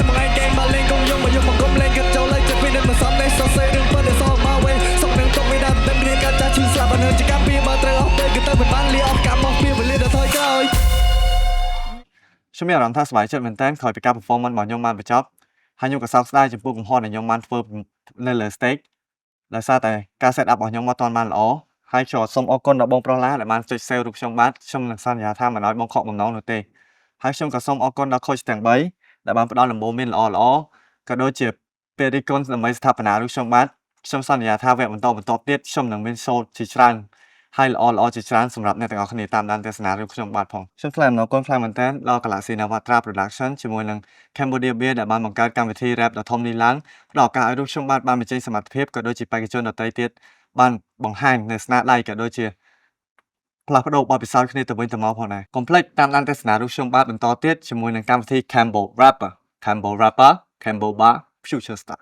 បានមួយថ្ងៃគេមកលេងកុំយំមកយំមកគុំលេងកាត់ចូលលេងចិត្តពីនឹងមិនសមនេះសរសេររឿងប៉ុន្តែសងមកវិញសុកនឹងទុកមិនដល់ដឹងរៀនការចាស់ឈឺស្លាប់បាននឹងជាការពីបើត្រូវអស់ពេលគឺទៅមិនបានលីអស់កម្មមកពីវេលាដល់ថយក្រោយខ្ញុំមានអារម្មណ៍ថាសប្បាយចិត្តមែនតើក្រោយពីការ performance របស់ខ្ញុំបានបញ្ចប់ហើយខ្ញុំក៏សោកស្ដាយចំពោះកំហុសដែលខ្ញុំបានធ្វើនៅលើ stage ដោយសារតែការ set up របស់ខ្ញុំមកអត់ទាន់បានល្អហើយខ្ញុំសូមអរគុណដល់បងប្រុសឡាដែលបានចុច save រូបខ្ញុំបាទខ្ញុំនឹងសន្យាថាមិនឲ្យបងខកបំណងនោះទេហើយខ្ញុំក៏សូមអរគុណដល់ coach ទាំង3ដែលបានផ្ដល់ដំបូន្មានល្អៗក៏ដូចជាពេលរិះគន់ដើម្បីស្ថាបនារូបខ្ញុំបាទខ្ញុំសន្យាថាវគ្គបន្តទៀតខ្ញុំនឹងមាន show ជាច្រើនហើយល្អជាច្រើនសម្រាប់អ្នកទាំងអស់គ្នាតាមដានទស្សនារូបខ្ញុំបាទផងខ្ញុំថ្លែងអំណរគុណខ្លាំងមែនទែនដល់ Galaxy Navatra Production ជាមួយនឹង Cambodia Beer ដែលបានបង្កើតកម្មវិធី rap ដ៏ធំនេះឡើងផ្ដល់ឱកាសឲ្យរូបខ្ញុំបានបញ្ចេញសមត្ថភាពក៏ដូចជាបេក្ខជនដទៃទៀតបានបង្ហាញនៅស្នាដៃក៏ដូចជាផ្លាស់ប្ដូរបទពិសោធន៍គ្នាទៅវិញទៅមកផងដែរកុំភ្លេចតាមដានទស្សនារូបខ្ញុំបាទបន្តទៀតជាមួយនឹងកម្មវិធី Cambo Rapper Cambo Bar Future Star